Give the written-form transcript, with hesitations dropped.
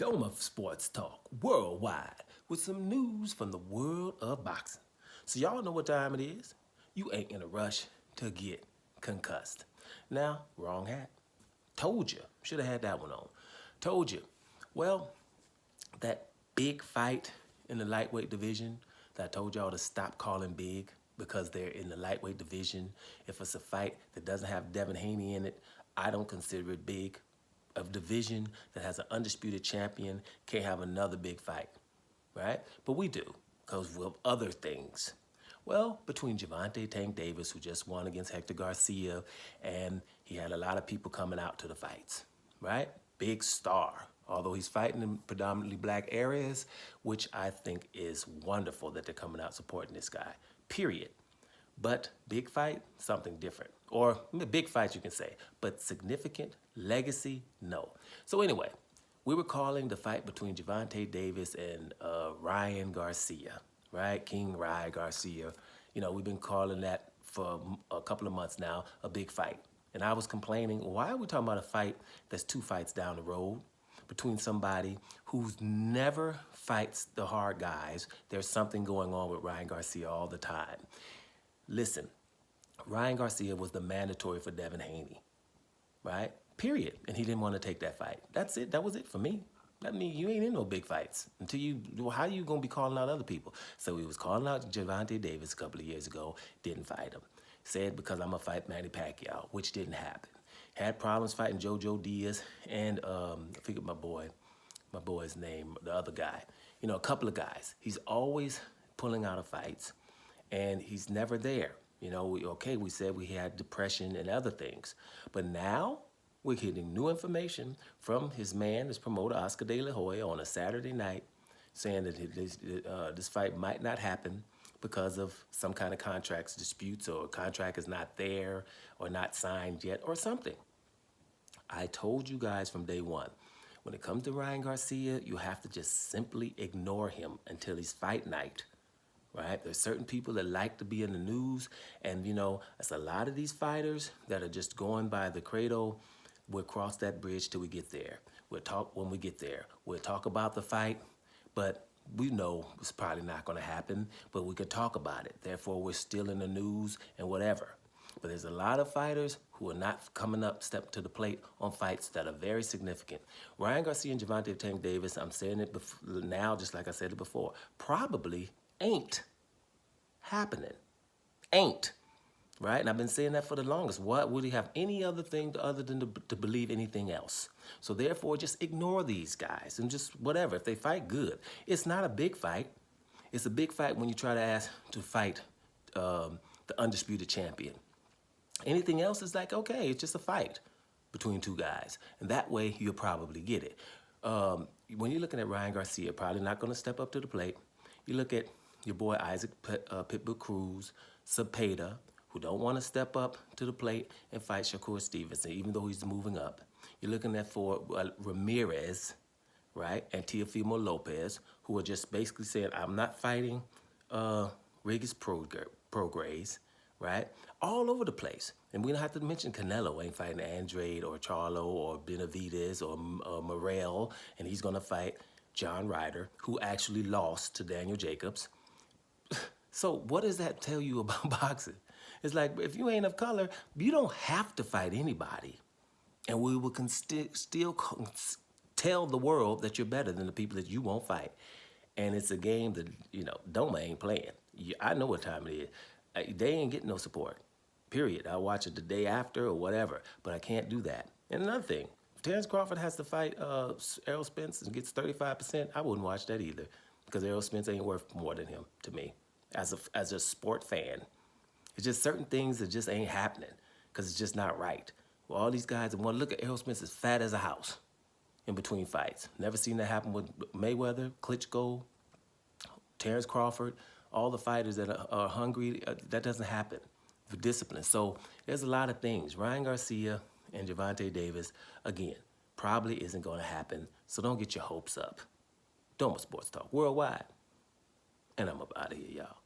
Doma Sports Talk worldwide with some news from the world of boxing. So y'all know what time it is. You ain't in a rush to get concussed. Now, wrong hat. Told you. Should have had that one on. Told you. Well, that big fight in the lightweight division that I told y'all to stop calling big because they're in the lightweight division. If it's a fight that doesn't have Devin Haney in it, I don't consider it big. A division that has an undisputed champion can't have another big fight, right? But we do, because of other things. Well, between Gervonta Davis, who just won against Hector Garcia, and he had a lot of people coming out to the fights, right? Big star, although he's fighting in predominantly black areas, which I think is wonderful that they're coming out supporting this guy, period. But big fight, something different. Or big fights, you can say, but significant legacy, no. So anyway, we were calling the fight between Gervonta Davis and Ryan Garcia, right? King Ryan Garcia. You know, we've been calling that for a couple of months now, a big fight. And I was complaining, why are we talking about a fight that's 2 fights down the road between somebody who's never fights the hard guys? There's something going on with Ryan Garcia all the time. Listen, Ryan Garcia was the mandatory for Devin Haney, right? Period. And he didn't want to take that fight. That's it. That was it for me. That means you ain't in no big fights until you, how you going to be calling out other people? So he was calling out Gervonta Davis a couple of years ago, didn't fight him. Said because I'm going to fight Manny Pacquiao, which didn't happen. Had problems fighting Jojo Diaz and I forget my boy's name, the other guy. You know, a couple of guys. He's always pulling out of fights. And he's never there. You know, we said we had depression and other things. But now we're getting new information from his promoter, Oscar De La Hoya, on a Saturday night, saying that this fight might not happen because of some kind of contracts disputes, or a contract is not there or not signed yet or something. I told you guys from day one, when it comes to Ryan Garcia, you have to just simply ignore him until his fight night. Right? There's certain people that like to be in the news, and you know, it's a lot of these fighters that are just going by the credo, we'll cross that bridge till we get there. We'll talk when we get there. We'll talk about the fight, but we know it's probably not going to happen, but we could talk about it. Therefore, we're still in the news and whatever. But there's a lot of fighters who are not coming up, step to the plate on fights that are very significant. Ryan Garcia and Gervonta Davis, I'm saying it now just like I said it before, probably ain't happening. Ain't. Right? And I've been saying that for the longest. What would he have any other thing other than to believe anything else? So therefore, just ignore these guys and just whatever. If they fight, good. It's not a big fight. It's a big fight when you try to ask to fight the undisputed champion. Anything else is like, okay, it's just a fight between 2 guys. And that way, you'll probably get it. When you're looking at Ryan Garcia, probably not going to step up to the plate. You look at your boy Isaac Pitbull Cruz, Cepeda, who don't want to step up to the plate and fight Shakur Stevenson, even though he's moving up. You're looking at Ramirez, right, and Teofimo Lopez, who are just basically saying, I'm not fighting Regis Prograis, right, all over the place. And we don't have to mention Canelo ain't fighting Andrade or Charlo or Benavidez or Morrell, and he's going to fight John Ryder, who actually lost to Daniel Jacobs. So what does that tell you about boxing? It's like, if you ain't of color, you don't have to fight anybody. And we will still tell the world that you're better than the people that you won't fight. And it's a game that, you know, Doma ain't playing. I know what time it is. They ain't getting no support, period. I'll watch it the day after or whatever, but I can't do that. And another thing, if Terrence Crawford has to fight Errol Spence and gets 35%, I wouldn't watch that either, because Errol Spence ain't worth more than him to me as a sport fan. It's just certain things that just ain't happening because it's just not right. Well, all these guys, and one look at Errol Spence, is fat as a house in between fights. Never seen that happen with Mayweather, Klitschko, Terrence Crawford, all the fighters that are hungry. That doesn't happen for discipline. So there's a lot of things. Ryan Garcia and Gervonta Davis, again, probably isn't going to happen. So don't get your hopes up. Doma Sports Talk worldwide. And I'm up out of here, y'all.